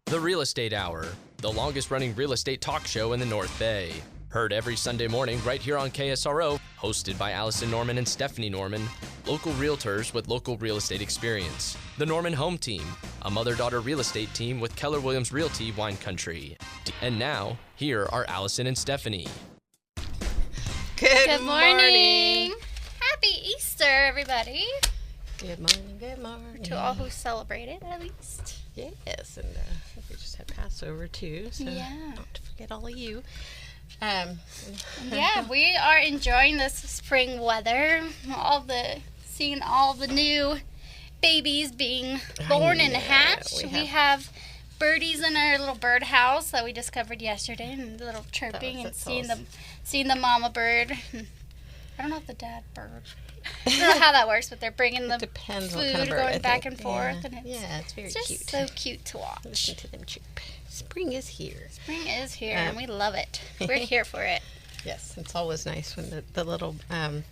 The Real Estate Hour, the longest-running real estate talk show in the North Bay. Heard every Sunday morning right here on KSRO, hosted by Allison Norman and Stephanie Norman, local realtors with local real estate experience. The Norman Home Team, a mother-daughter real estate team with Keller Williams Realty Wine Country. And now, here are Allison and Stephanie. Good morning. Happy Easter, everybody. Good morning. To all who celebrate it, at least. Yes, and we just had Passover too, so not to forget all of you. Yeah, we are enjoying this spring weather. Seeing all the new babies being born and hatched. We have birdies in our little bird house that we discovered yesterday, and the little chirping and seeing the mama bird. I don't know if the dad bird. I don't know how that works, but they're bringing the depends food what kind of bird, going back and forth, and it's very just cute. so cute to watch. Listen to them chirp. Spring is here. Spring is here, and we love it. We're here for it. Yes, it's always nice when the little.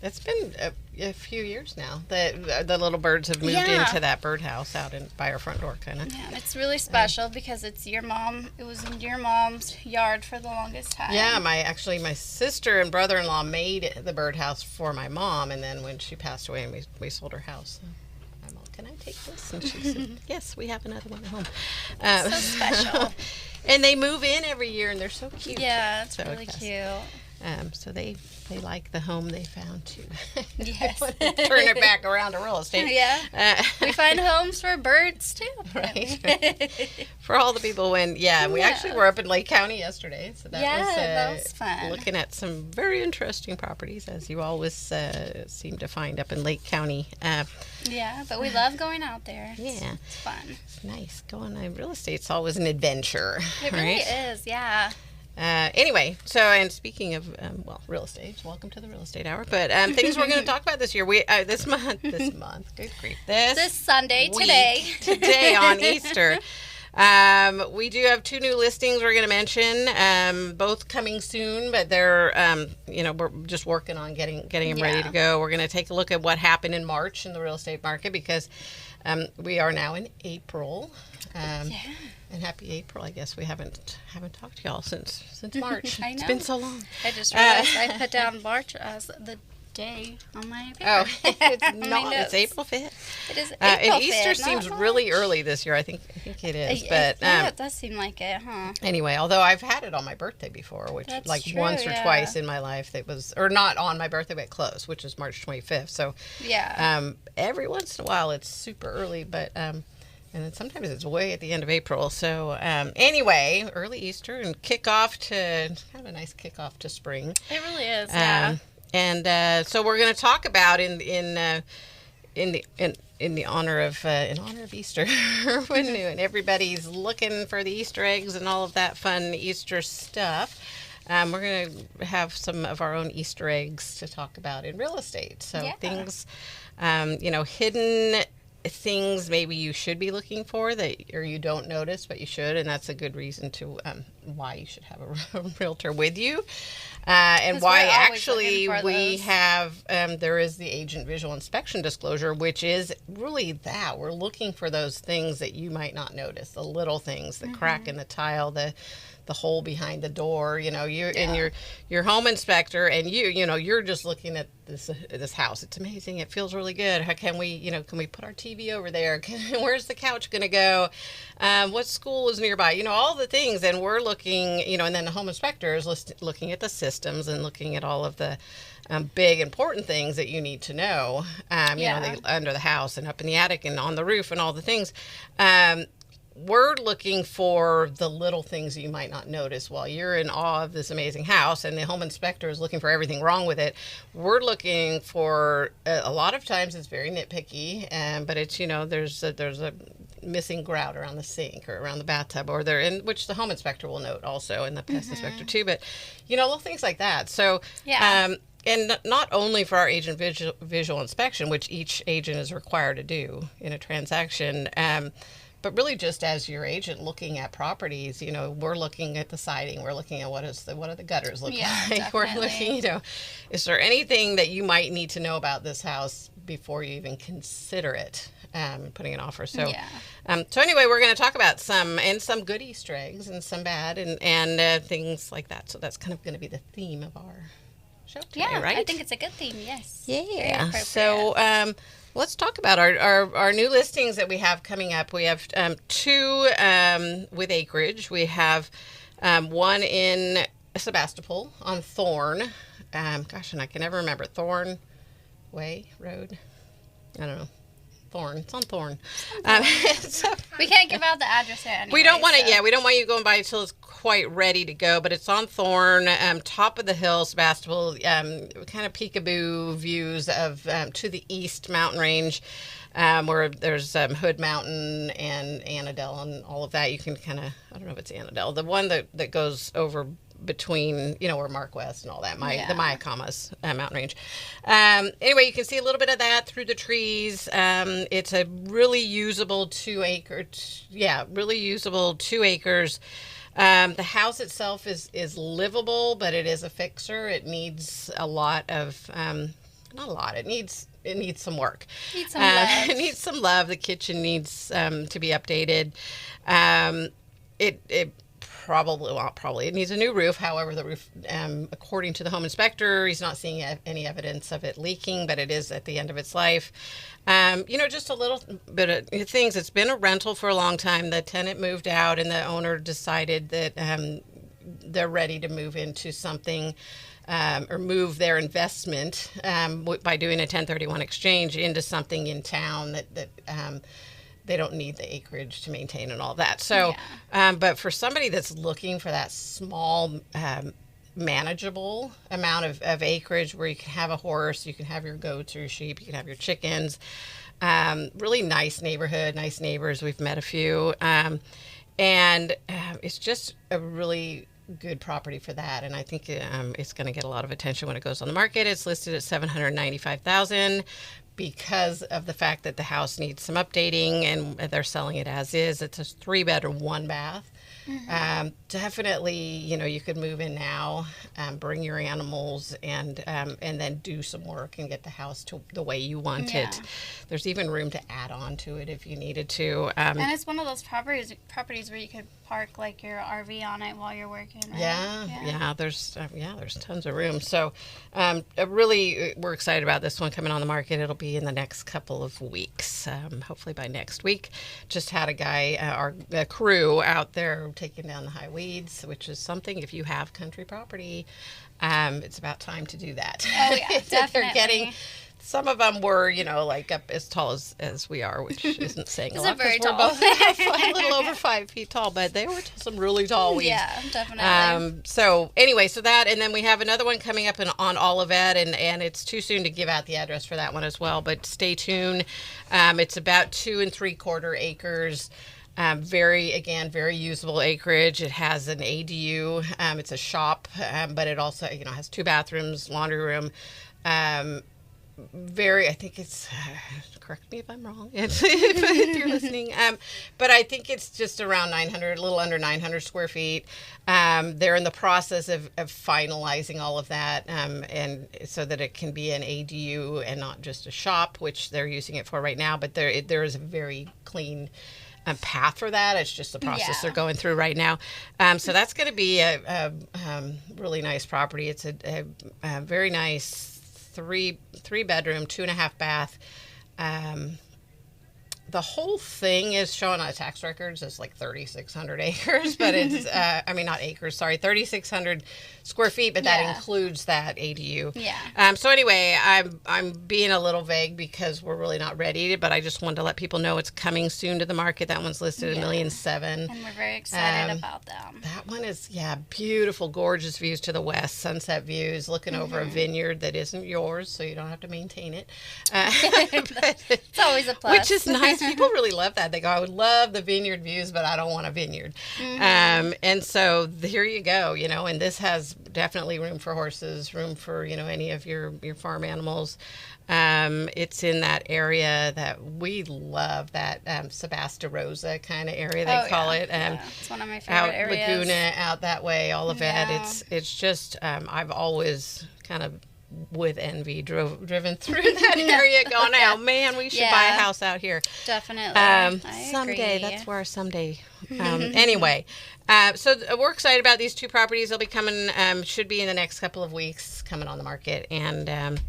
It's been a few years now that the little birds have moved into that birdhouse out by our front door, kind of. Yeah, it's really special because it's your mom. It was in your mom's yard for the longest time. Yeah, my sister and brother-in-law made the birdhouse for my mom, and then when she passed away, we sold her house. I'm all, can I take this? And she said, yes, we have another one at home. So special. And they move in every year, and they're so cute. Yeah, it's really cute. So they like the home they found too. Yes. Turn it back around to real estate. Yeah. We find homes for birds too. Right. For all the people we actually were up in Lake County yesterday. So that was fun. Looking at some very interesting properties, as you always seem to find up in Lake County. But we love going out there. It's fun. It's nice. Going on real estate's always an adventure. It really is, yeah. Anyway, and speaking of real estate, welcome to the Real Estate Hour. But things we're going to talk about this year, this month, good grief, this Sunday, today on Easter. We do have 2 new listings we're going to mention, both coming soon, but they're we're just working on getting them ready to go. We're going to take a look at what happened in March in the real estate market because we are now in April. And happy April. I guess we haven't talked to y'all since March. I know. It's been so long. I just realized I put down March as the day on my paper. Oh, it's not. It's April 5th. It is April 5th. And Easter seems really early this year. I think it is. But it does seem like it, huh? Anyway, although I've had it on my birthday before, which That's true, once or twice in my life, or not on my birthday, but close, which is March 25th. So every once in a while it's super early, but and then sometimes it's way at the end of April. So anyway, early Easter and kind of a nice kickoff to spring. It really is, yeah. And so we're going to talk about in honor of Easter, and everybody's looking for the Easter eggs and all of that fun Easter stuff. We're going to have some of our own Easter eggs to talk about in real estate. So things, hidden things maybe you should be looking for or you don't notice, but you should, and that's a good reason to why you should have a realtor with you, and why actually we have there is the agent visual inspection disclosure, which is really that we're looking for those things that you might not notice, the little things, the crack in the tile, the hole behind the door, and your home inspector, and you're just looking at this house. It's amazing. It feels really good. How can we put our TV over there? Where's the couch going to go? What school is nearby? All the things. And we're looking, and then the home inspector is looking at the systems and looking at all of the big important things that you need to know, under the house and up in the attic and on the roof and all the things. We're looking for the little things you might not notice while you're in awe of this amazing house, and the home inspector is looking for everything wrong with it. We're looking for a lot of times it's very nitpicky, but it's there's a missing grout around the sink or around the bathtub, or which the home inspector will note also, and the pest inspector too. But little things like that. So and not only for our agent visual inspection, which each agent is required to do in a transaction. But really, just as your agent looking at properties, we're looking at the siding. We're looking at what are the gutters look like. Definitely. We're looking, is there anything that you might need to know about this house before you even consider it, putting an offer. So, so anyway, we're going to talk about some good Easter eggs and some bad and things like that. So that's kind of going to be the theme of our show today, right? I think it's a good theme. Yes. Yeah. So let's talk about our new listings that we have coming up. We have 2 with acreage. We have one in Sebastopol on Thorn. Gosh, and I can never remember. Thorn Way Road. I don't know. Thorn. It's on Thorn. We can't give out the address yet. Anyway, we don't want to. Yeah, we don't want you going by until it's quite ready to go. But it's on Thorn, top of the hill, Sebastopol. Kind of peekaboo views of to the east mountain range, where there's Hood Mountain and Annandale and all of that. You can kind of, I don't know if it's Annandale, the one that goes over between, where Mark West and all that, the Mayacamas mountain range. Anyway, you can see a little bit of that through the trees. It's a really usable 2 acres. The house itself is livable, but it is a fixer. It needs a lot of, not a lot, it needs some work. Needs some love. It needs some love. The kitchen needs to be updated. It probably it needs a new roof. However, the roof, according to the home inspector, he's not seeing any evidence of it leaking, but it is at the end of its life. Just a little bit of things. It's been a rental for a long time. The tenant moved out, and the owner decided that they're ready to move into something, or move their investment by doing a 1031 exchange into something in town that they don't need the acreage to maintain and all that. So, but for somebody that's looking for that small, manageable amount of acreage where you can have a horse, you can have your goats or your sheep, you can have your chickens, really nice neighborhood, nice neighbors. We've met a few. And it's just a really good property for that. And I think it's going to get a lot of attention when it goes on the market. It's listed at $795,000. Because of the fact that the house needs some updating and they're selling it as is. It's a 3-bedroom, 1-bath. Mm-hmm. Definitely, you could move in now, bring your animals, and then do some work and get the house to the way you want it. There's even room to add on to it if you needed to. And it's one of those properties where you could park like your RV on it while you're working. Right? Yeah. There's tons of room. So, really, we're excited about this one coming on the market. It'll be in the next couple of weeks, hopefully by next week. Just had a guy, our crew out there taking down the high weeds, which is something, if you have country property, it's about time to do that. Oh yeah, definitely. Some of them were, like up as tall as we are, which isn't saying a lot. Very tall. We're both a little over 5 feet tall, but they were some really tall weeds. Yeah, definitely. So anyway, that, and then we have another one coming up on Olivet, and it's too soon to give out the address for that one as well, but stay tuned. It's about 2 3/4 acres. Very usable acreage. It has an ADU. It's a shop, but it also, has 2 bathrooms, laundry room. I think it's, correct me if I'm wrong, if you're listening, but I think it's just around 900, a little under 900 square feet. They're in the process of finalizing all of that, and so that it can be an ADU and not just a shop, which they're using it for right now, but there is a very clean path for that. It's just the process they're going through right now. So that's going to be a really nice property. It's a very nice 3-bedroom, 2.5 bath. The whole thing is shown on tax records as like 3,600 acres, but it's, not acres, sorry, 3,600 square feet, but that includes that ADU. Yeah. So anyway, I'm being a little vague because we're really not ready, but I just wanted to let people know it's coming soon to the market. That one's listed at $1,700,000. And we're very excited about them. That one is, beautiful, gorgeous views to the west, sunset views, looking over a vineyard that isn't yours, so you don't have to maintain it. It's always a plus. Which is nice. People really love that. They go, I would love the vineyard views, but I don't want a vineyard. Mm-hmm. And so here you go, and this has definitely room for horses, room for, any of your farm animals. It's in that area that we love, that Sebastirosa kind of area, they call it. It's one of my favorite out areas. Laguna, out that way, all of it. It's just, I've always kind of with envy driven through that area going, oh man, we should buy a house out here. Definitely. Someday, that's where someday. Anyway, so we're excited about these 2 properties. They'll be coming, should be in the next couple of weeks, coming on the market. And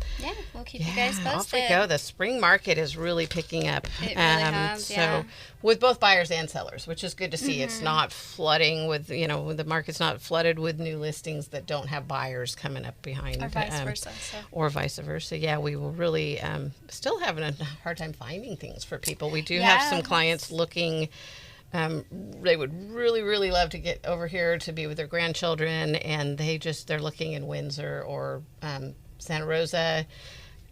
we'll keep you guys posted. Off we go. The spring market is really picking up. It really has, So with both buyers and sellers, which is good to see. It's not flooding with, the market's not flooded with new listings that don't have buyers coming up behind. Or vice versa. Or vice versa. Yeah, we will really still having a hard time finding things for people. We do have some clients looking. They would really, really love to get over here to be with their grandchildren, and they're looking in Windsor or Santa Rosa,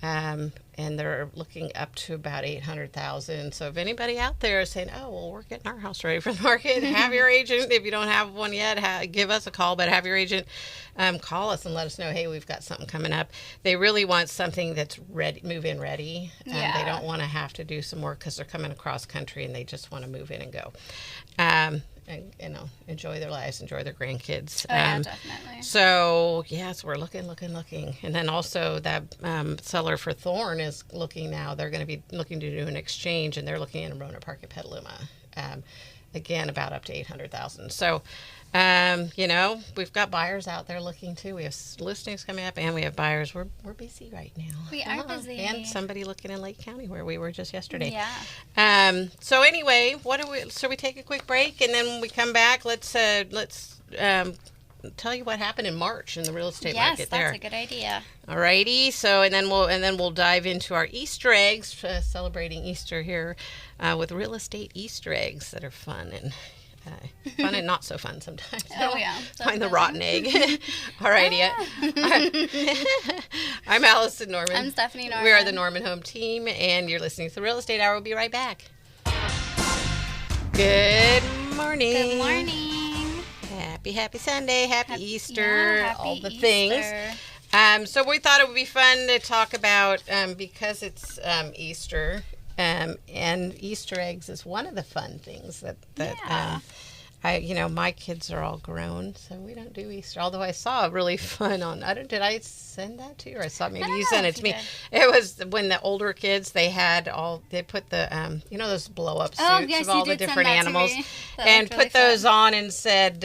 and they're looking up to about $800,000. So if anybody out there is saying, "Oh, well, we're getting our house ready for the market," have your agent. If you don't have one yet, give us a call. But have your agent call us and let us know, "Hey, we've got something coming up." They really want something that's ready, move-in ready. They don't want to have to do some work because they're coming across country and they just want to move in and go. And enjoy their lives, enjoy their grandkids. Definitely. So yes, we're looking, and then also that seller for Thorn is looking now. They're going to be looking to do an exchange, and they're looking in Rona Park at Petaluma. Again, about up to $800,000. So, we've got buyers out there looking too. We have listings coming up, and we have buyers. We're busy right now. We are busy, and somebody looking in Lake County where we were just yesterday. Yeah. So anyway, so we take a quick break, and then when we come back, let's tell you what happened in March in the real estate market there. Yes, that's a good idea. Alrighty, so and then we'll dive into our Easter eggs, celebrating Easter here with real estate Easter eggs that are fun and not so fun sometimes. Find the rotten egg. Alrighty, I'm Allison Norman. I'm Stephanie Norman. We are the Norman Home Team, and you're listening to the Real Estate Hour. We'll be right back. Good morning. Good morning. Happy Sunday, happy Easter, happy all the Easter. things. So we thought it would be fun to talk about, because it's Easter, and Easter eggs is one of the fun things that my kids are all grown, so we don't do Easter. Although I saw a really fun did I send that to you? Or I saw maybe you sent it to me. It was when the older kids, they put the, those blow up suits of all the different animals and put those on and said,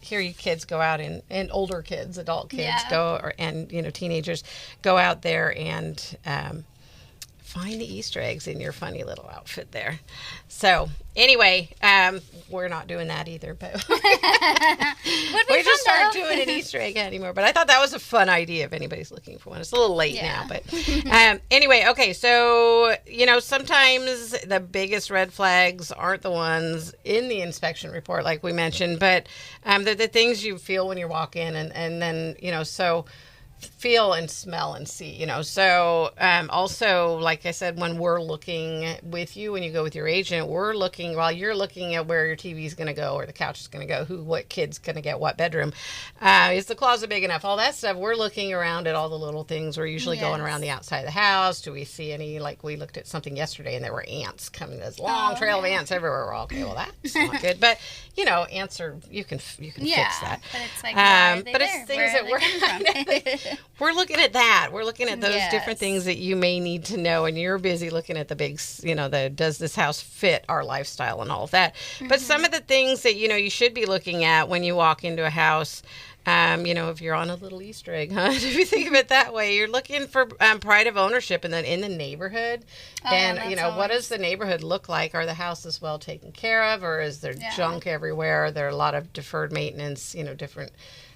here you kids go out and older kids, adult kids and teenagers go out there and find the Easter eggs in your funny little outfit there. So anyway, we're not doing that either, but we just aren't doing an Easter egg anymore. But I thought that was a fun idea if anybody's looking for one. It's a little late now, but anyway, okay. So sometimes the biggest red flags aren't the ones in the inspection report, like we mentioned, but they're the things you feel when you walk in, and then so. Feel and smell and see, So also, like I said, when we're looking with you, when you go with your agent, we're looking while you're looking at where your TV is going to go or the couch is going to go, what kid's going to get what bedroom. Is the closet big enough? All that stuff. We're looking around at all the little things. We're usually going around the outside of the house. Do we see any, like we looked at something yesterday and there were ants coming, this long trail of ants everywhere. We're all, okay, well, that's not good. But, ants are, you can fix that. But it's like, but it's things that we're looking at that. We're looking at those different things that you may need to know, and you're busy looking at the big, does this house fit our lifestyle and all of that. Mm-hmm. But some of the things that, you should be looking at when you walk into a house, if you're on a little Easter egg hunt, if you think of it that way, you're looking for pride of ownership in the neighborhood. What does the neighborhood look like? Are the houses well taken care of, or is there junk everywhere? Are there a lot of deferred maintenance, different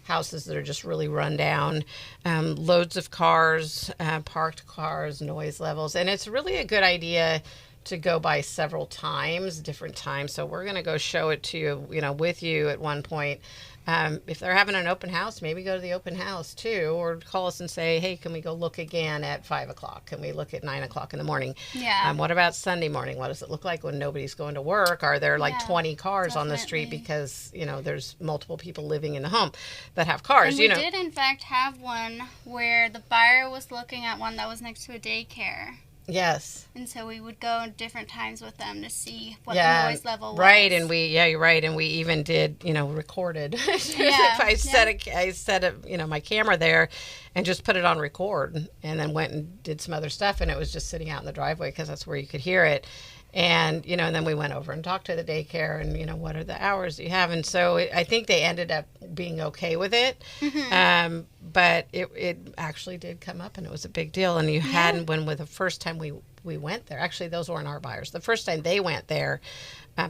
houses that are just really run down, loads of cars, parked cars, noise levels. And it's really a good idea to go by several times, different times. So we're going to go show it to you, with you at one point. If they're having an open house, maybe go to the open house too, or call us and say, hey, can we go look again at 5 o'clock? Can we look at 9 o'clock in the morning? Yeah. What about Sunday morning? What does it look like when nobody's going to work? Are there 20 cars on the street because, there's multiple people living in the home that have cars? And we did, in fact, have one where the buyer was looking at one that was next to a daycare. Yes. And so we would go at different times with them to see what Yeah, the noise level was. right. And you're right. And we even did, recorded. Yeah, I set my camera there and just put it on record, and then went and did some other stuff. And it was just sitting out in the driveway because that's where you could hear it. And, and then we went over and talked to the daycare and, what are the hours you have? And so I think they ended up being okay with it. Mm-hmm. But it actually did come up, and it was a big deal. And you hadn't, when with the first time we went there, actually, those weren't our buyers. The first time they went there,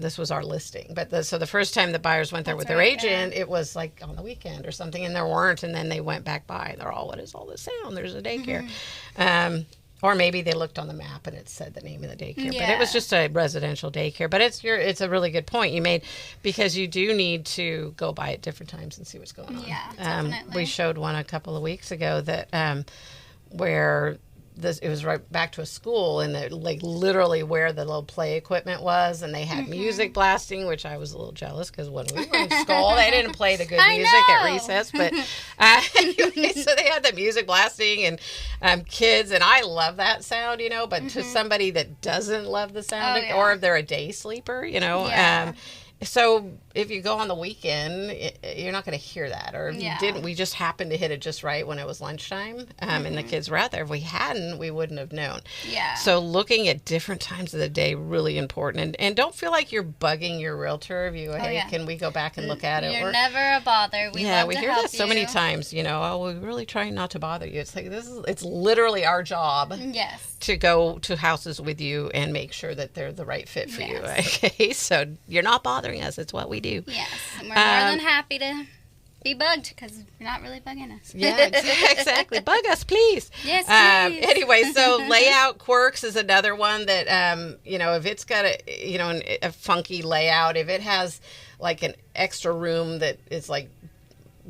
this was our listing. But so the first time the buyers went there with their agent, it was like on the weekend or something, and there weren't. And then they went back by, and they're all, what is all this sound? There's a daycare. Mm-hmm. Or maybe they looked on the map and it said the name of the daycare. Yeah. But it was just a residential daycare. But it's a really good point you made, because you do need to go by at different times and see what's going on. Yeah, definitely. We showed one a couple of weeks ago that where it was right back to a school, and like literally where the little play equipment was, and they had music blasting, which I was a little jealous because when we were in school, they didn't play the good music at recess. But anyway, so they had the music blasting and kids, and I love that sound, But to somebody that doesn't love the sound, or if they're a day sleeper, so if you go on the weekend, you're not going to hear that. Or if you didn't, we just happened to hit it just right when it was lunchtime, and the kids were out there. If we hadn't, we wouldn't have known. Yeah. So looking at different times of the day, really important. And don't feel like you're bugging your realtor if you go, hey, can we go back and look at it? You're never a bother. We love to hear help that so many times. We're really trying not to bother you. It's like it's literally our job. Yes. To go to houses with you and make sure that they're the right fit for you. Okay, so you're not bothering us. It's what we do. Yes, and we're more than happy to be bugged because you're not really bugging us. Yeah, exactly. Bug us, please. Yes, please. Anyway, so layout quirks is another one that, if it's got a funky layout, if it has like an extra room that is like,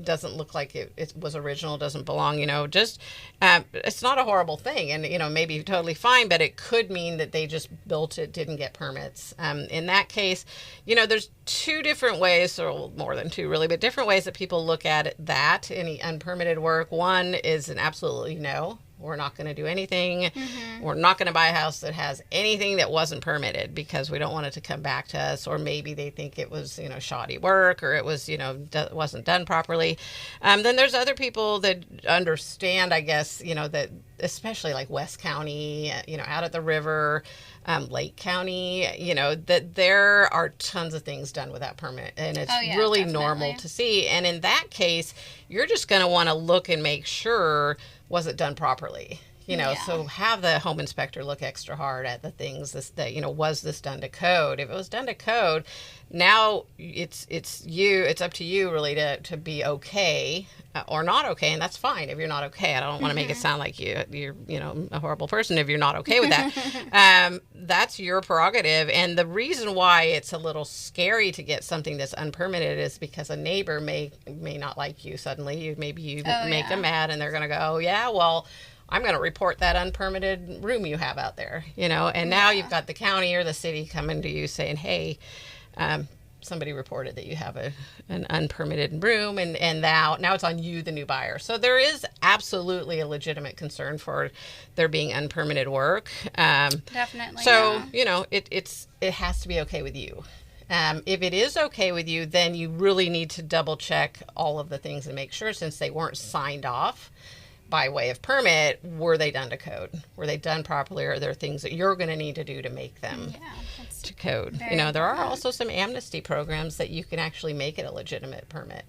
doesn't look like it was original, doesn't belong, just it's not a horrible thing, and maybe totally fine, but it could mean that they just built it, didn't get permits. In that case, there's two different ways, or more than two really, but different ways that people look at it, that any unpermitted work. One is an absolutely no. We're not going to do anything. Mm-hmm. We're not going to buy a house that has anything that wasn't permitted because we don't want it to come back to us. Or maybe they think it was, shoddy work, or it was, wasn't done properly. Then there's other people that understand, I guess, that especially like West County, out at the river, Lake County, that there are tons of things done without permit. And it's really definitely normal to see. And in that case, you're just going to want to look and make sure, was it done properly? So have the home inspector look extra hard at the things that, was this done to code? If it was done to code, now it's up to you really to be okay or not okay. And that's fine if you're not okay. I don't want to make it sound like you're a horrible person if you're not okay with that. That's your prerogative. And the reason why it's a little scary to get something that's unpermitted is because a neighbor may not like you suddenly. Maybe you make them mad, and they're going to go, oh yeah, well, I'm going to report that unpermitted room you have out there, and now you've got the county or the city coming to you saying, hey, somebody reported that you have an unpermitted room, and now it's on you, the new buyer. So there is absolutely a legitimate concern for there being unpermitted work. Definitely. So, it has to be okay with you. If it is okay with you, then you really need to double check all of the things and make sure, since they weren't signed off by way of permit, were they done to code? Were they done properly? Or are there things that you're going to need to do to make them to code? There are also some amnesty programs that you can actually make it a legitimate permit.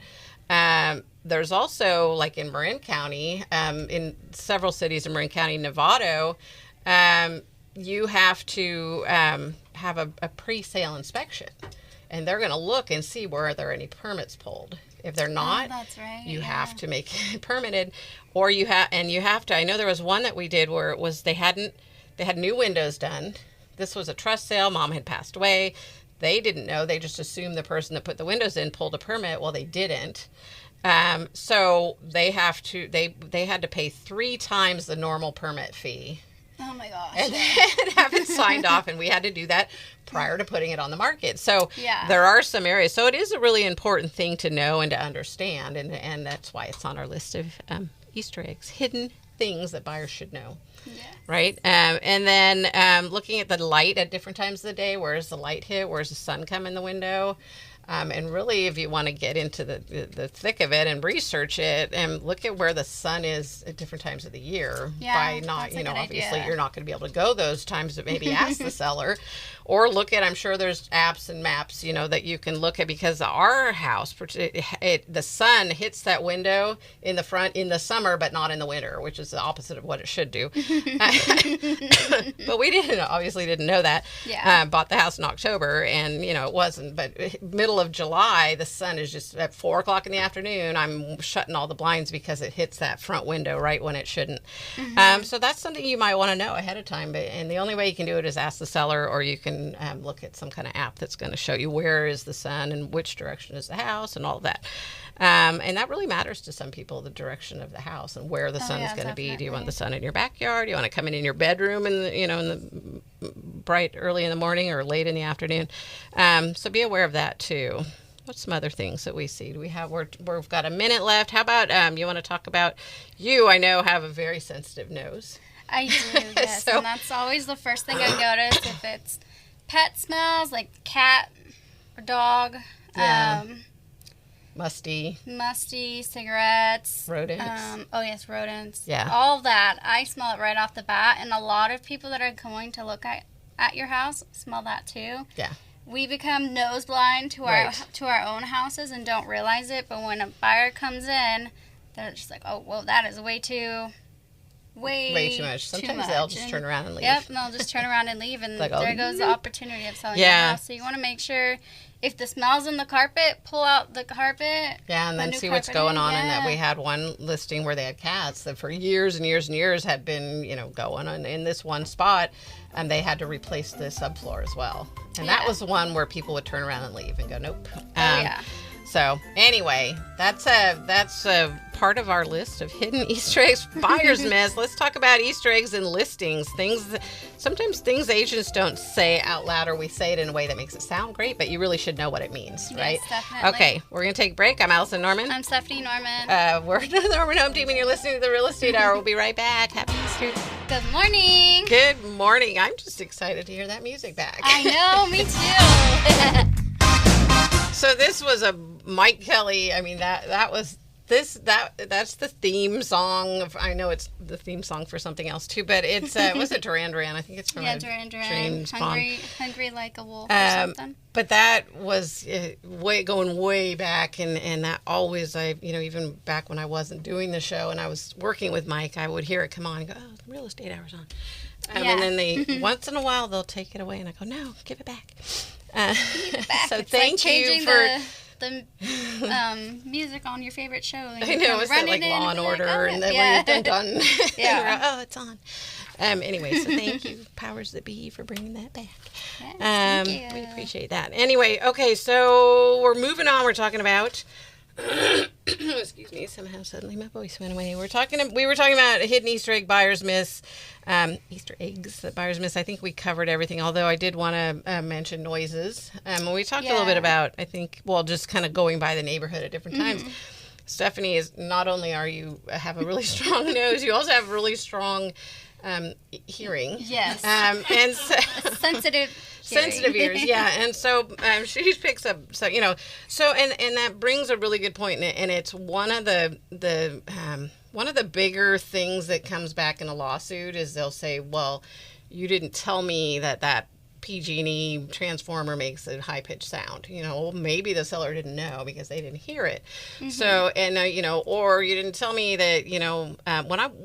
There's also, like in Marin County, in several cities in Marin County, Nevada, you have to have a pre-sale inspection. And they're going to look and see where there are any permits pulled. If they're not, that's right. You have to make it permitted, or you have to. I know there was one that we did where it was they had new windows done. This was a trust sale. Mom had passed away. They didn't know. They just assumed the person that put the windows in pulled a permit. Well, they didn't. So they had to pay 3 times the normal permit fee. Oh my gosh. And then have it signed off, and we had to do that prior to putting it on the market. So there are some areas. So it is a really important thing to know and to understand, and that's why it's on our list of Easter eggs, hidden things that buyers should know. Yes. Right? And then looking at the light at different times of the day. Where's the light hit? Where's the sun come in the window? And really, if you want to get into the thick of it and research it and look at where the sun is at different times of the year, by not, obviously you're not going to be able to go those times, but maybe ask the seller or look at, I'm sure there's apps and maps, that you can look at, because our house, the sun hits that window in the front in the summer, but not in the winter, which is the opposite of what it should do. But we obviously didn't know that. Yeah. Bought the house in October, and, it wasn't, but middle of July, the sun is just at 4:00 in the afternoon. I'm shutting all the blinds because it hits that front window right when it shouldn't. So that's something you might want to know ahead of time. And the only way you can do it is ask the seller, or you can look at some kind of app that's going to show you where is the sun and which direction is the house and all that. And that really matters to some people, the direction of the house and where the sun is going to be. Do you want the sun in your backyard? Do you want to come in your bedroom in the bright early in the morning or late in the afternoon? So be aware of that too. What's some other things that we see? We've got a minute left. How about you want to talk about, I know, have a very sensitive nose. I do, yes. And that's always the first thing I notice if it's pet smells, like cat or dog. Yeah. Musty, cigarettes. rodents. Yes, rodents. Yeah. All that. I smell it right off the bat. And a lot of people that are going to look at your house smell that too. Yeah. We become nose blind to our own houses and don't realize it. But when a buyer comes in, they're just like, oh, well, that is way too much. Sometimes they'll just turn around and leave. Yep, and they'll just turn around and leave, and there goes the opportunity of selling your house. So you want to make sure, if the smell's in the carpet, pull out the carpet. Yeah, and then see what's going on. And that we had one listing where they had cats that for years and years and years had been, going on in this one spot, and they had to replace the subfloor as well. And that was one where people would turn around and leave and go, nope. So anyway, that's a part of our list of hidden Easter eggs buyers miss. Let's talk about Easter eggs and listings. Sometimes things agents don't say out loud, or we say it in a way that makes it sound great, but you really should know what it means, right? Yes, definitely. Okay, we're going to take a break. I'm Allison Norman. I'm Stephanie Norman. We're the Norman Home Team, and you're listening to the Real Estate Hour. We'll be right back. Happy Easter. Good morning. Good morning. I'm just excited to hear that music back. I know, me too. So this was a Mike Kelly. I mean, that's the theme song of, I know it's the theme song for something else too, but it's was it Duran Duran? I think it's from Duran Duran. Hungry like a wolf or something. But that was going way back, and that always, even back when I wasn't doing the show and I was working with Mike, I would hear it come on and go, oh, the Real Estate Hour's on. And then they once in a while they'll take it away, and I go, no, give it back. So it's thank you for the music on your favorite show. I know, it's like Law and Order, and then when you're done, oh, it's on. Anyway, so thank you, powers that be, for bringing that back. Yes, thank you. We appreciate that. Anyway, okay, so we're moving on. We're talking about. Excuse me. Somehow suddenly my voice went away. We were talking about hidden Easter egg buyers miss, Easter eggs that buyers miss. I think we covered everything. Although I did want to mention noises. We talked a little bit about. I think just kind of going by the neighborhood at different times. Stephanie is not only have a really strong nose, you also have really strong hearing. Yes. And so, sensitive ears, yeah. And so she picks up, and that brings a really good point, and it's one of the bigger things that comes back in a lawsuit is they'll say, well, you didn't tell me that PG&E transformer makes a high-pitched sound. Maybe the seller didn't know because they didn't hear it. So, and or you didn't tell me that,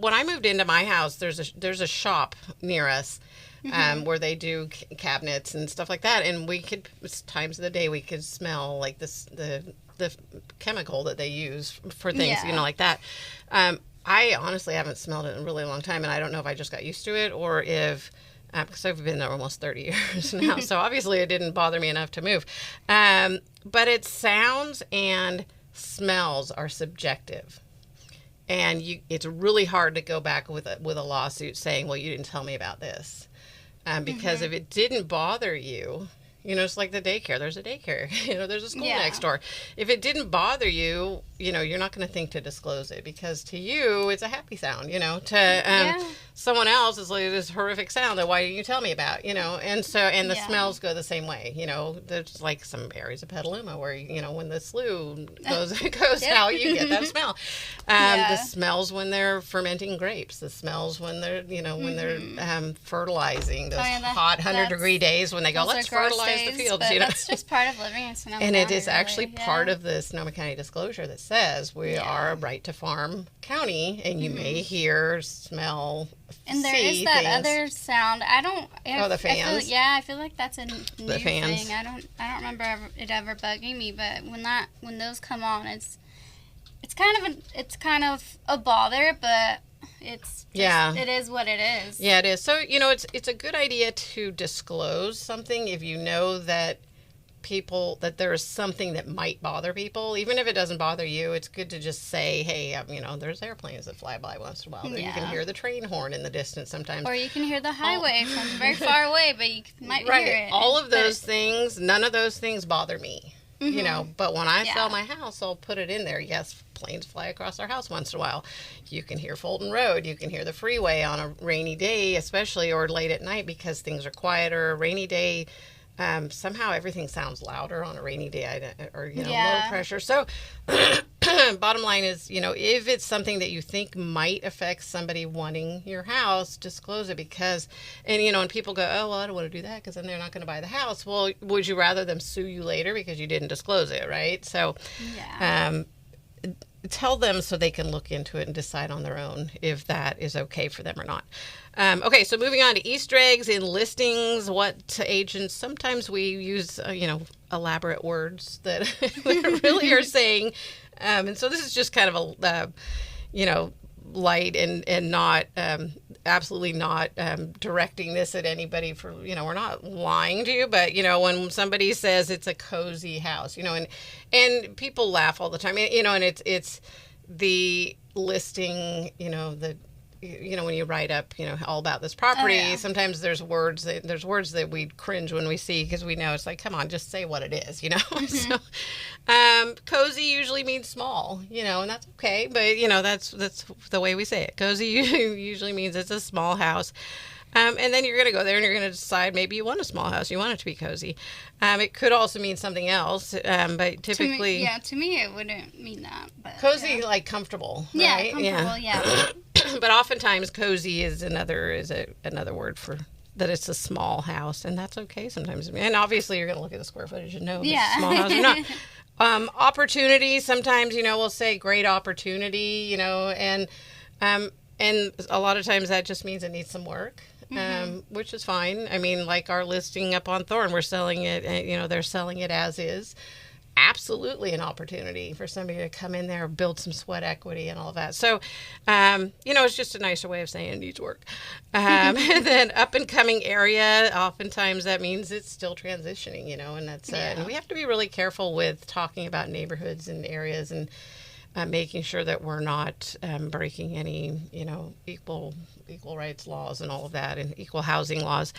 when I moved into my house, there's a shop near us where they do cabinets and stuff like that, and we could, times of the day, we could smell like the chemical that they use for things, like that. I honestly haven't smelled it in a really long time, and I don't know if I just got used to it or if because I've been there almost 30 years now, so obviously it didn't bother me enough to move. But its sounds and smells are subjective, and it's really hard to go back with a lawsuit saying, well, you didn't tell me about this, because if it didn't bother you, it's like the daycare. There's a daycare, there's a school next door. If it didn't bother you, you're not going to think to disclose it because to you it's a happy sound, to someone else is like this horrific sound that why didn't you tell me about, and so, and the smells go the same way, there's like some areas of Petaluma where, when the slough goes out, you get that smell. The smells when they're fermenting grapes, the smells when they're, when they're fertilizing, those hot 100-degree days when they go, let's fertilize the fields, That's just part of living in Sonoma And County, it is actually part of the Sonoma County disclosure that says we are a right to farm county, and you may hear, smell, and there is that other sound. The fans. I feel like that's a new fans. thing. I don't remember it ever bugging me, but when those come on, it's kind of a bother, but it is what it is. Yeah, it is. So it's a good idea to disclose something if you know that there is something that might bother people. Even if it doesn't bother you, it's good to just say, hey, there's airplanes that fly by once in a while. You can hear the train horn in the distance sometimes. Or you can hear the highway from very far away, but you might hear it. All of those things, none of those things bother me. But when I sell my house, I'll put it in there. Yes, planes fly across our house once in a while. You can hear Fulton Road. You can hear the freeway on a rainy day, especially, or late at night because things are quieter. A rainy day, somehow everything sounds louder on a rainy day, low pressure. So bottom line is, if it's something that you think might affect somebody wanting your house, disclose it because, and people go, oh, well, I don't want to do that because then they're not going to buy the house. Well, would you rather them sue you later because you didn't disclose it, right? So tell them so they can look into it and decide on their own if that is okay for them or not. Okay, so moving on to Easter eggs in listings. What agents, sometimes we use, elaborate words that really are saying, and so this is just kind of a, light and not, absolutely not directing this at anybody for, we're not lying to you, but, when somebody says it's a cozy house, and people laugh all the time, and it's the listing, when you write up, all about this property, sometimes there's words that we cringe when we see because we know it's like, come on, just say what it is, So, cozy usually means small, and that's okay, but that's the way we say it. Cozy usually means it's a small house. And then you're going to go there and you're going to decide maybe you want a small house. You want it to be cozy. It could also mean something else, but typically... To me it wouldn't mean that. But, cozy, like comfortable, right? Comfortable, yeah. But oftentimes cozy is another word for that it's a small house, and that's okay sometimes. And obviously you're going to look at the square footage and know if it's a small house or not. Opportunity, sometimes, we'll say great opportunity, and a lot of times that just means it needs some work. Which is fine. I mean, like our listing up on Thorn, we're selling it, they're selling it as is. Absolutely an opportunity for somebody to come in there, build some sweat equity and all of that. So, it's just a nicer way of saying it needs work. And then up and coming area, oftentimes that means it's still transitioning, and that's, and we have to be really careful with talking about neighborhoods and areas and making sure that we're not breaking any, equal rights laws and all of that, and equal housing laws.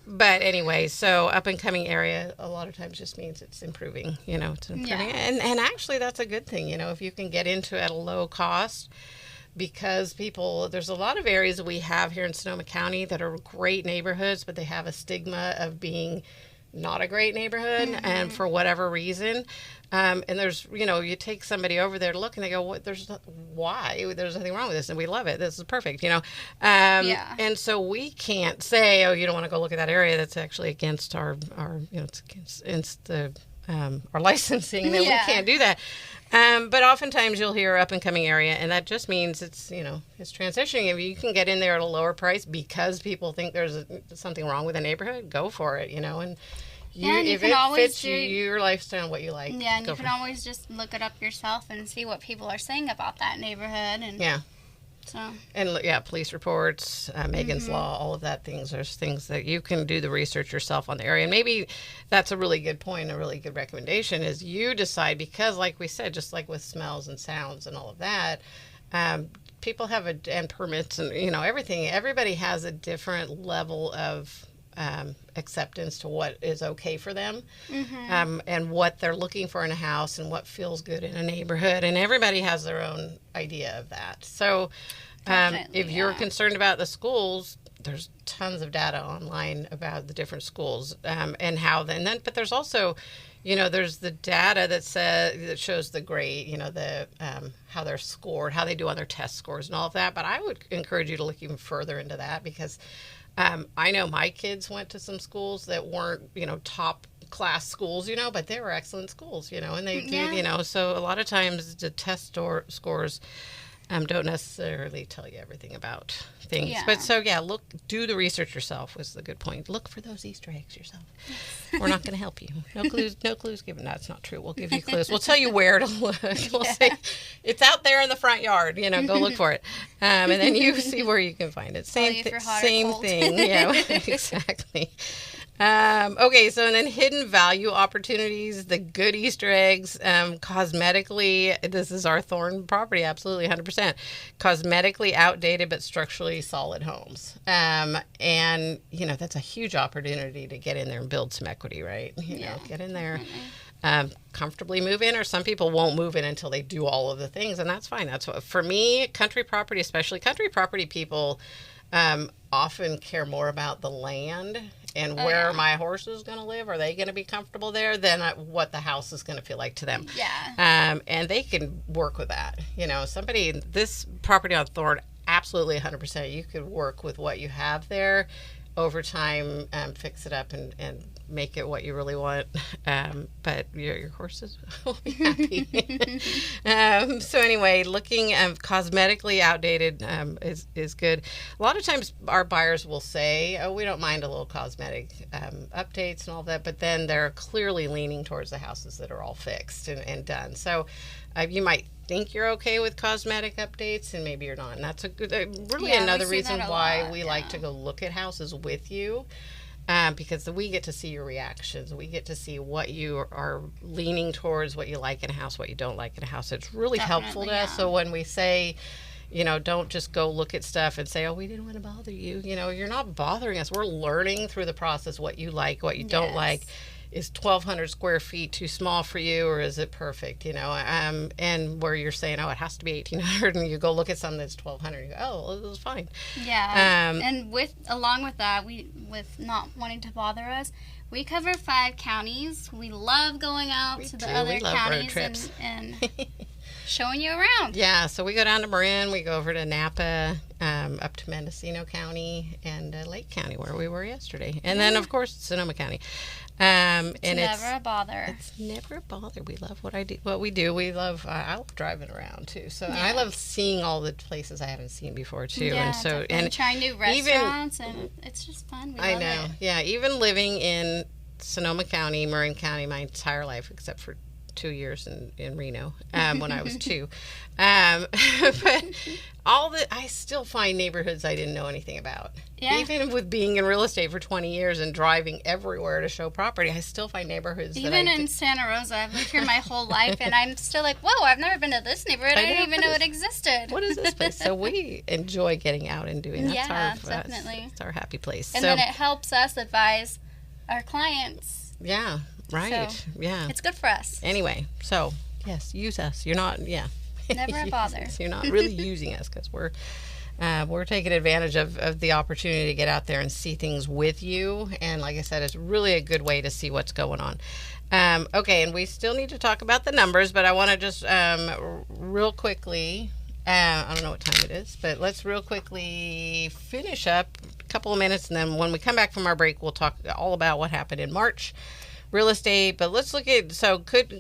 But anyway, so up and coming area a lot of times just means it's improving. It's improving, and actually that's a good thing. If you can get into it at a low cost, because there's a lot of areas that we have here in Sonoma County that are great neighborhoods, but they have a stigma of being not a great neighborhood, and for whatever reason. And there's, you take somebody over there to look and they go, what, there's nothing wrong with this. And we love it. This is perfect, And so we can't say, oh, you don't want to go look at that area. That's actually against our it's against the, our licensing that we can't do that. But oftentimes you'll hear up and coming area, and that just means it's, it's transitioning. If you can get in there at a lower price because people think there's something wrong with the neighborhood, go for it, and if it fits your lifestyle and what you like. Yeah, and you can always just look it up yourself and see what people are saying about that neighborhood. And so. And police reports, Megan's Law, all of that things. There's things that you can do the research yourself on the area. And maybe that's a really good point, a really good recommendation is you decide, because like we said, just like with smells and sounds and all of that, people have and permits and, everything. Everybody has a different level of acceptance to what is okay for them, and what they're looking for in a house and what feels good in a neighborhood. And everybody has their own idea of that. So if you're concerned about the schools, there's tons of data online about the different schools, and how then, but there's also, there's the data that shows the grade, the how they're scored, how they do on their test scores and all of that. But I would encourage you to look even further into that, because I know my kids went to some schools that weren't, top class schools, but they were excellent schools, and they do, so a lot of times the test scores don't necessarily tell you everything about things. Yeah. But so, do the research yourself was the good point. Look for those Easter eggs yourself. Yes. We're not going to help you. No clues given. No, it's not true. We'll give you clues. We'll tell you where to look. We'll say, it's out there in the front yard. Go look for it. And then you see where you can find it. Same thing. Yeah, exactly. Okay, so and then hidden value opportunities, the good Easter eggs, cosmetically, this is our Thorn property, absolutely 100%. Cosmetically outdated but structurally solid homes. And, that's a huge opportunity to get in there and build some equity, right? Get in there, comfortably move in, or some people won't move in until they do all of the things, and that's fine. That's what, for me, country property, especially country property people, often care more about the land and where my horse is going to live. Are they going to be comfortable there? Than what the house is going to feel like to them. Yeah. And they can work with that. This property on Thorn, absolutely 100%. You could work with what you have there over time, fix it up and make it what you really want. But your horses will be happy. So anyway, looking cosmetically outdated is good. A lot of times our buyers will say, oh, we don't mind a little cosmetic updates and all that, but then they're clearly leaning towards the houses that are all fixed and done. So you might think you're okay with cosmetic updates, and maybe you're not. And that's another reason why we like to go look at houses with you. Because we get to see your reactions. We get to see what you are leaning towards, what you like in a house, what you don't like in a house. It's really helpful to us. So when we say, don't just go look at stuff and say, oh, we didn't want to bother you. You're not bothering us. We're learning through the process what you like, what you don't like. Is 1,200 square feet too small for you, or is it perfect? And where you're saying, oh, it has to be 1,800, and you go look at something that's 1,200, you go, oh, well, this is fine. Yeah. And along with that, with not wanting to bother us, we cover 5 counties. We love going out to the other counties and showing you around. Yeah. So we go down to Marin, we go over to Napa, up to Mendocino County and Lake County, where we were yesterday, and then of course Sonoma County. It's never a bother. It's never a bother. We love what we do. We love. I love driving around too. So I love seeing all the places I haven't seen before too. Yeah, and trying new restaurants, and it's just fun. We love it. Yeah, even living in Sonoma County, Marin County, my entire life, except for 2 years in Reno when I was 2. But I still find neighborhoods I didn't know anything about. Yeah. Even with being in real estate for 20 years and driving everywhere to show property, I still find neighborhoods even in Santa Rosa. I've lived here my whole life, and I'm still like, whoa, I've never been to this neighborhood. I didn't even know it existed. What is this place? So we enjoy getting out and doing that. Yeah, definitely. It's our happy place. And then it helps us advise our clients. Yeah. Right. So, yeah. It's good for us. Anyway, so yes, use us. You're not. Yeah. Never a bother. You're not really using us, because we're taking advantage of the opportunity to get out there and see things with you. And like I said, it's really a good way to see what's going on. Okay, and we still need to talk about the numbers, but I want to just real quickly. I don't know what time it is, but let's real quickly finish up a couple of minutes, and then when we come back from our break, we'll talk all about what happened in March. Real estate, but let's look at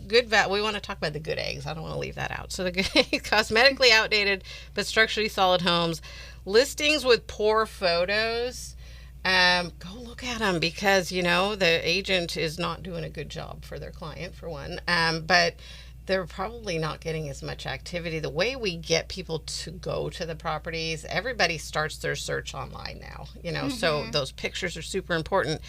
good value. We want to talk about the good eggs. I don't want to leave that out. So the good cosmetically outdated but structurally solid homes, listings with poor photos. Go look at them, because the agent is not doing a good job for their client, for one. But they're probably not getting as much activity. The way we get people to go to the properties, everybody starts their search online now. So those pictures are super important.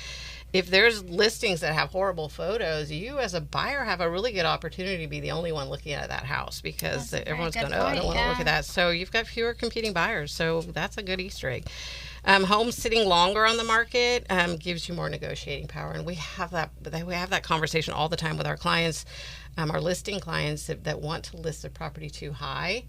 If there's listings that have horrible photos, you as a buyer have a really good opportunity to be the only one looking at that house, because everyone's going, I don't want to look at that. So you've got fewer competing buyers. So that's a good Easter egg. Homes sitting longer on the market gives you more negotiating power, and we have that conversation all the time with our clients, our listing clients that want to list their property too high.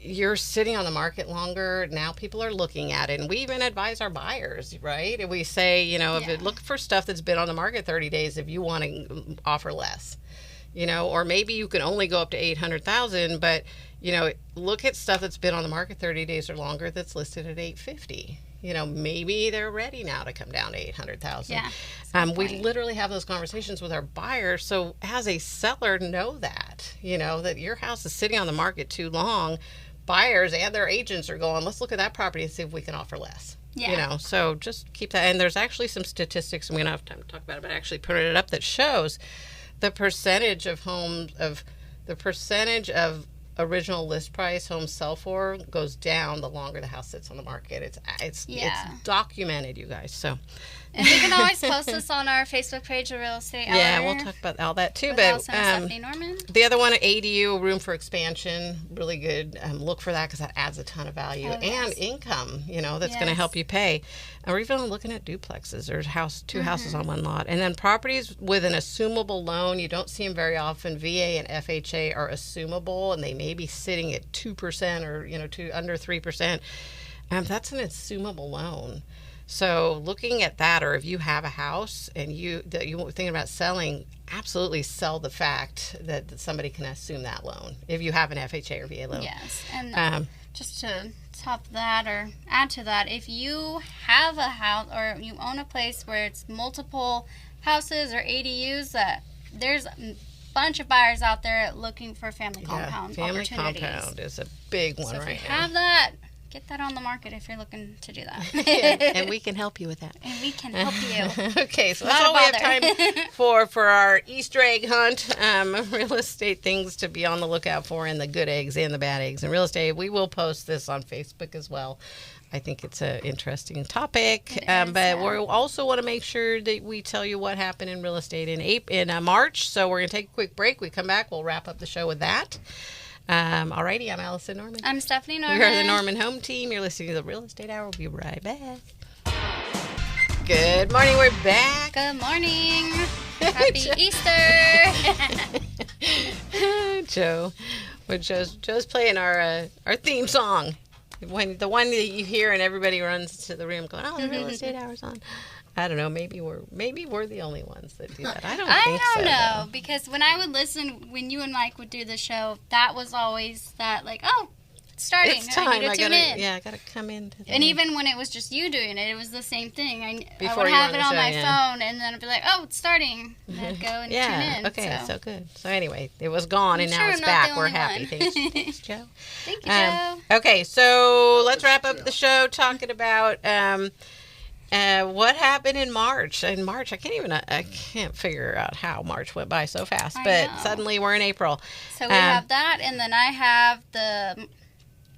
You're sitting on the market longer. Now people are looking at it. And we even advise our buyers, right? And we say, if you look for stuff that's been on the market 30 days, if you want to offer less, or maybe you can only go up to 800,000, but, look at stuff that's been on the market 30 days or longer that's listed at 850. Maybe they're ready now to come down to 800,000. Yeah. We literally have those conversations with our buyers. So as a seller, know that, that your house is sitting on the market too long. Buyers and their agents are going, let's look at that property and see if we can offer less. Yeah. So just keep that. And there's actually some statistics, and we don't have time to talk about it, but I actually printed it up that shows the percentage of original list price homes sell for goes down the longer the house sits on the market. It's documented, you guys. So, and we can always post this on our Facebook page, The Real Estate Hour. Yeah, we'll talk about all that too. With But Allison and Stephanie Norman. The other one, ADU, room for expansion, really good. Look for that because that adds a ton of value and income. That's going to help you pay. Or even looking at duplexes or two houses on one lot, and then properties with an assumable loan. You don't see them very often. VA and FHA are assumable, and they may be sitting at 2% or under 3%. That's an assumable loan. So looking at that, or if you have a house and you're thinking about selling, absolutely sell the fact that somebody can assume that loan if you have an FHA or VA loan. Yes, and just to top that or add to that, if you have a house or you own a place where it's multiple houses or ADUs, that there's a bunch of buyers out there looking for family compound opportunities. Family compound is a big one right now. So if you have that, get that on the market if you're looking to do that. And we can help you with that. And we can help you. Okay, so that's all we have time for our Easter egg hunt. Real estate things to be on the lookout for, and the good eggs and the bad eggs in real estate. We will post this on Facebook as well. I think it's an interesting topic, but we also want to make sure that we tell you what happened in real estate in March. So we're going to take a quick break. We come back, we'll wrap up the show with that. Alrighty, I'm Allison Norman. I'm Stephanie Norman. We are the Norman Home Team. You're listening to the Real Estate Hour. We'll be right back. Good morning. We're back. Good morning. Happy Easter. Joe's playing our theme song. The one that you hear and everybody runs to the room going, "Oh, the Real Estate Hour's on." I don't know. Maybe we're the only ones that do that. I don't know though. Because when I would listen, when you and Mike would do the show, that was always that it's starting. It's time. I gotta come in. And even when it was just you doing it, it was the same thing. I would have it on my phone, and then I'd be like, "Oh, it's starting." And I'd go and tune in. Okay, so good. So anyway, it was gone, and now it's back. We're happy. Thanks, Joe. Thank you, Joe. Okay, so let's wrap up the show talking about what happened in March. In March, I can't figure out how March went by so fast, but suddenly we're in April. So we have that, and then I have the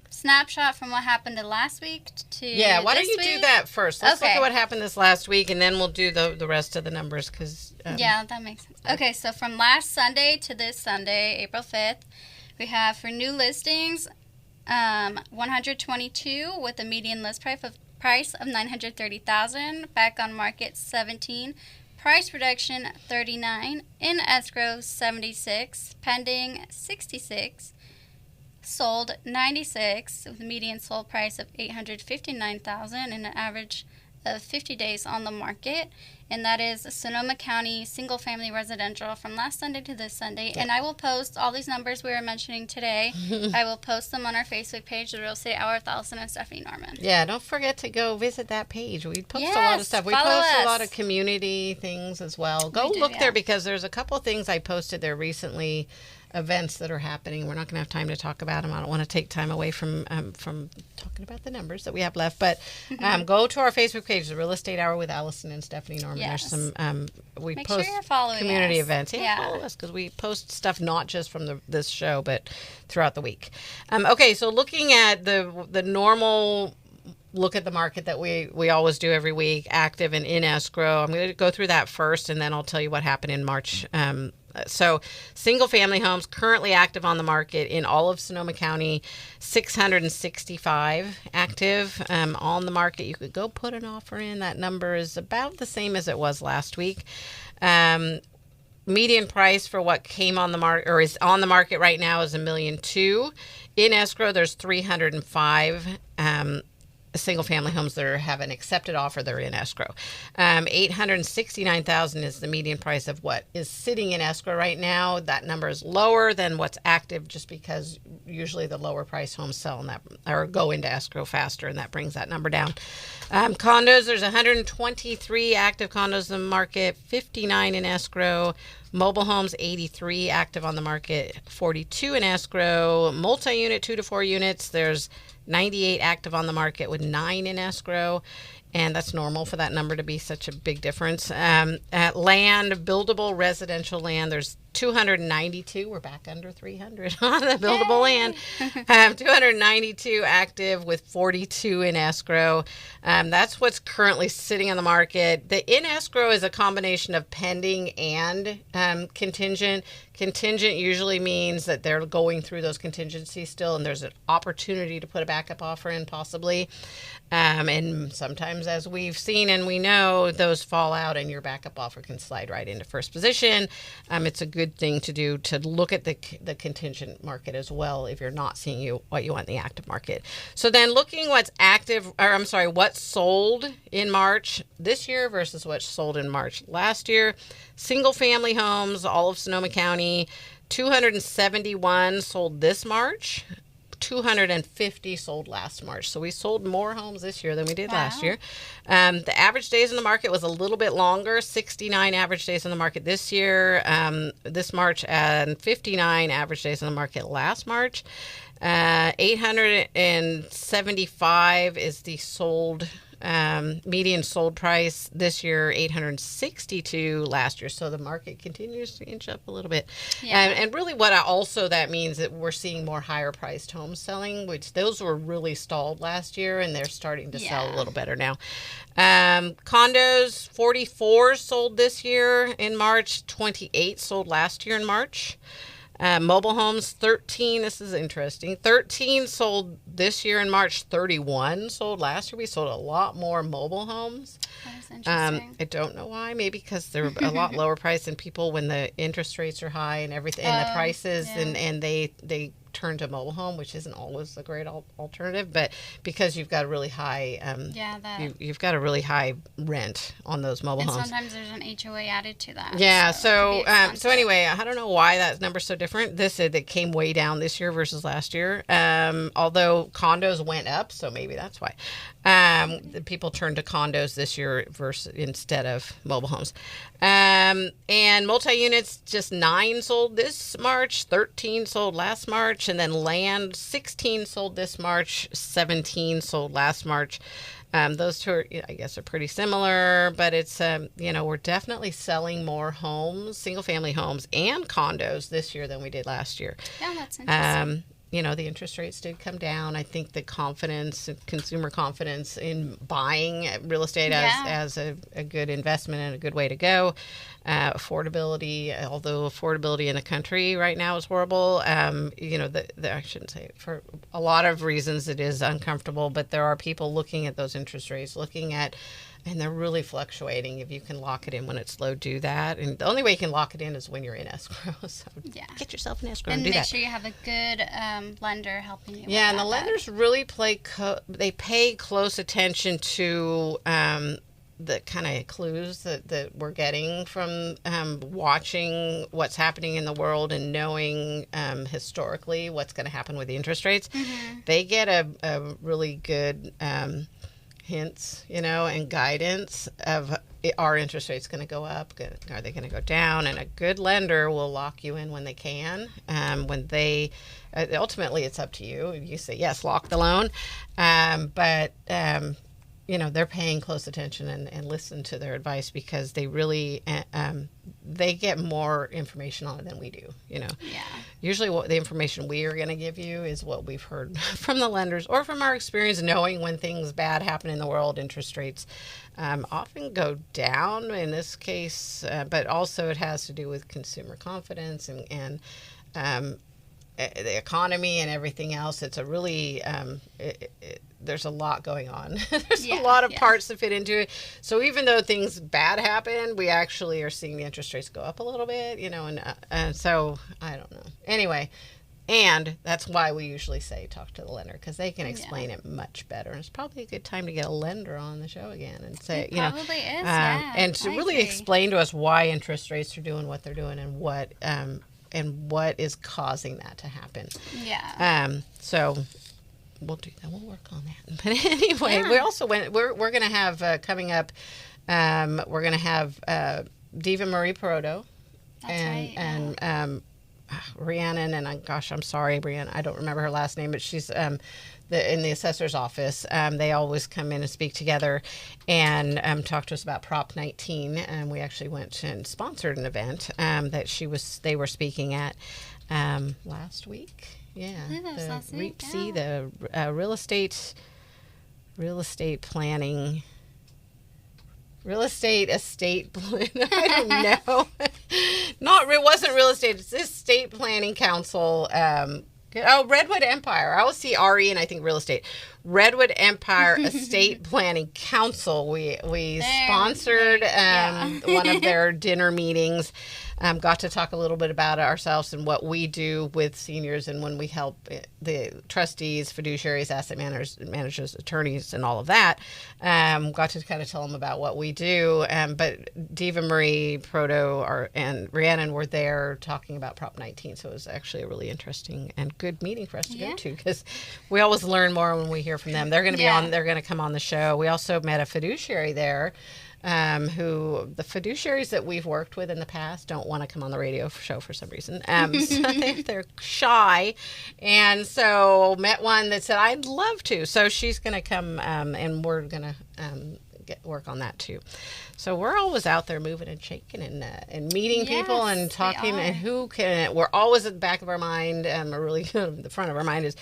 snapshot from what happened last week to why don't you do that first? Let's look at what happened this last week, and then we'll do the rest of the numbers. That makes sense. Okay, so from last Sunday to this Sunday, April 5th, we have for new listings 122 with a median list price of $930,000, back on market 17, price reduction 39, in escrow 76, pending 66, sold 96 with a median sold price of $859,000 and an average of 50 days on the market. And that is Sonoma County single family residential from last Sunday to this Sunday. And I will post all these numbers we were mentioning today. I will post them on our Facebook page, The Real Estate Hour with Allison and Stephanie Norman. Yeah, don't forget to go visit that page. We post a lot of stuff. We post a lot of community things as well. Go look there because there's a couple things I posted there recently, events that are happening. We're not going to have time to talk about them. I don't want to take time away from talking about the numbers that we have left. But go to our Facebook page, The Real Estate Hour with Allison and Stephanie Norman. Yes. There's some we Make post sure you're following community us. events. Follow us because we post stuff not just from this show, but throughout the week. Okay, so looking at the normal look at the market that we always do every week, active and in escrow. I'm going to go through that first, and then I'll tell you what happened in March So single family homes currently active on the market in all of Sonoma County, 665 active on the market. You could go put an offer in. That number is about the same as it was last week. Median price for what came on the market or is on the market right now is $1.2 million. In escrow, there's 305 single family homes that have an accepted offer. They're in escrow. $869,000 is the median price of what is sitting in escrow right now. That number is lower than what's active, just because usually the lower price homes sell in that or go into escrow faster, and that brings that number down. Condos, there's 123 active condos in the market, 59 in escrow. Mobile homes, 83 active on the market, 42 in escrow. Multi-unit, 2 to 4 units, there's 98 active on the market with 9 in escrow. And that's normal for that number to be such a big difference. At land, buildable residential land, there's 292. We're back under 300 on the buildable land. 292 active with 42 in escrow. That's what's currently sitting on the market. The in escrow is a combination of pending and contingent. Contingent usually means that they're going through those contingencies still, and there's an opportunity to put a backup offer in possibly. And sometimes, as we've seen and we know, those fall out and your backup offer can slide right into first position. It's a good thing to do to look at the contingent market as well if you're not seeing what you want in the active market. So then looking what's what's sold in March this year versus what's sold in March last year. Single family homes, all of Sonoma County, 271 sold this March. 250 sold last March. So we sold more homes this year than we did last year. The average days in the market was a little bit longer, 69 average days in the market this year, this March, and 59 average days in the market last March. 875 is the sold median sold price this year, 862 last year. So the market continues to inch up a little bit. Yeah. And really what that means that we're seeing more higher priced homes selling, which those were really stalled last year, and they're starting to sell a little better now. Condos, 44 sold this year in March, 28 sold last year in March. Mobile homes, 13. This is interesting. 13 sold this year in March. 31 sold last year. We sold a lot more mobile homes. That's interesting. I don't know why. Maybe because they're a lot lower price than people when the interest rates are high and everything, and the prices, and they turn to mobile home, which isn't always a great alternative, but because you've got a really high you've got a really high rent on those mobile homes. Sometimes there's an HOA added to that. Yeah, so anyway, I don't know why that number's so different. It came way down this year versus last year. Although condos went up, so maybe that's why. The people turned to condos this year instead of mobile homes. And multi-units, just 9 sold this March, 13 sold last March, and then land, 16 sold this March, 17 sold last March. Those two are, I guess, are pretty similar, but it's, we're definitely selling more homes, single-family homes and condos this year than we did last year. Yeah, that's interesting. The interest rates did come down. I think the consumer confidence in buying real estate as a good investment and a good way to go. Affordability, although affordability in the country right now is horrible. I shouldn't say it, for a lot of reasons it is uncomfortable, but there are people looking at those interest rates, and they're really fluctuating. If you can lock it in when it's low, do that. And the only way you can lock it in is when you're in escrow. So get yourself in escrow and do that. And make sure you have a good lender helping you. Yeah, and the lenders really they pay close attention to the kind of clues that we're getting from watching what's happening in the world and knowing historically what's going to happen with the interest rates. Mm-hmm. They get a really good hints, and guidance of, are interest rates going to go up? Are they going to go down? And a good lender will lock you in when they can. Ultimately, it's up to you. If you say, yes, lock the loan. But they're paying close attention and listen to their advice, because they really they get more information on it than we do, Yeah. Usually what the information we are going to give you is what we've heard from the lenders or from our experience knowing when things bad happen in the world. Interest rates often go down in this case, but also it has to do with consumer confidence and the economy and everything else. It's a really there's a lot going on. There's a lot of parts to fit into it. So even though things bad happen, we actually are seeing the interest rates go up a little bit, and so I don't know. Anyway, and that's why we usually say talk to the lender, because they can explain it much better. And it's probably a good time to get a lender on the show again and say, it probably is, and to really explain to us why interest rates are doing what they're doing and what is causing that to happen. Yeah. So we'll do that. We'll work on that. But anyway, we also we're going to have coming up. We're going to have Diva Marie Perodo and Rhiannon, and gosh, I'm sorry, Brianna, I don't remember her last name, but she's in the assessor's office. They always come in and speak together and talk to us about Prop 19. And we actually went and sponsored an event that they were speaking at last week. Yeah, the REAP-C, the real estate planning. Real estate estate plan. I don't know. It wasn't real estate. It's estate planning council. Redwood Empire. I always see RE and I think real estate. Redwood Empire Estate Planning Council. We sponsored one of their dinner meetings. Got to talk a little bit about ourselves and what we do with seniors and when we help the trustees, fiduciaries, asset managers, attorneys, and all of that. Got to kind of tell them about what we do. But Diva Marie Proto and Rhiannon were there talking about Prop 19. So it was actually a really interesting and good meeting for us to go to, because we always learn more when we hear from them. They're going to be on. They're going to come on the show. We also met a fiduciary there. Who the fiduciaries that we've worked with in the past don't want to come on the radio show for some reason. So they're shy. And so met one that said, I'd love to. So she's going to come and we're going to work on that too. So we're always out there moving and shaking and meeting people and talking. And we're always at the back of our mind, really the front of our mind is,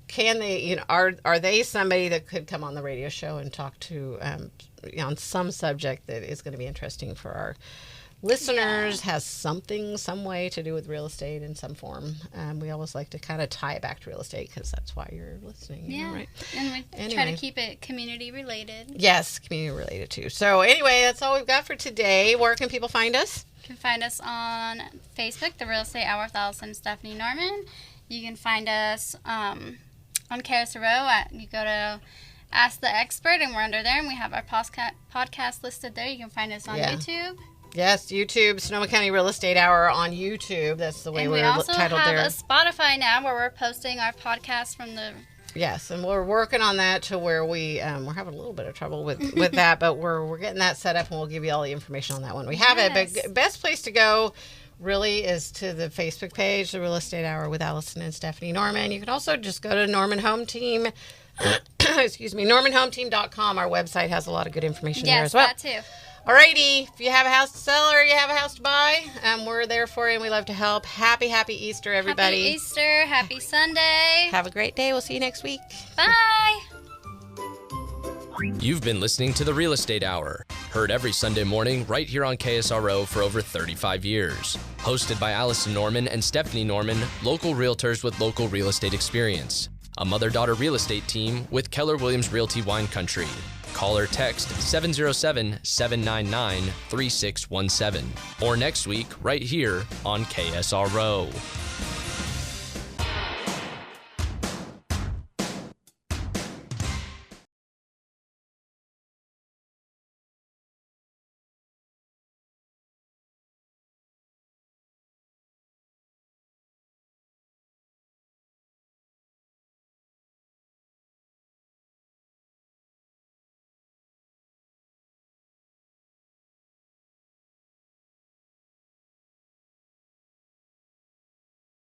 can they, are they somebody that could come on the radio show and talk to on some subject that is going to be interesting for our listeners, has some way to do with real estate in some form. We always like to kind of tie it back to real estate because that's why you're listening. Yeah, right? And we try to keep it community related. Yes, community related too. So anyway, that's all we've got for today. Where can people find us? You can find us on Facebook, The Real Estate Hour with Allison and Stephanie Norman. You can find us on KSRO. You go to Ask the Expert, and we're under there, and we have our podcast listed there. You can find us on YouTube. Yes, YouTube, Sonoma County Real Estate Hour on YouTube. That's the way we're titled there. And we also have a Spotify now where we're posting our podcast from the... Yes, and we're working on that to where we're having a little bit of trouble with that, but we're getting that set up, and we'll give you all the information on that when we have it. But best place to go really is to the Facebook page, The Real Estate Hour with Allison and Stephanie Norman. You can also just go to Norman Home Team. NormanHomeTeam.com. Our website has a lot of good information there as well. Yes, that too. Alrighty, if you have a house to sell or you have a house to buy, we're there for you and we love to help. Happy Easter, everybody. Happy Easter. Happy Sunday. Have a great day. We'll see you next week. Bye. You've been listening to The Real Estate Hour, heard every Sunday morning right here on KSRO for over 35 years. Hosted by Allison Norman and Stephanie Norman, local realtors with local real estate experience. A mother-daughter real estate team with Keller Williams Realty Wine Country. Call or text 707-799-3617. Or next week, right here on KSRO.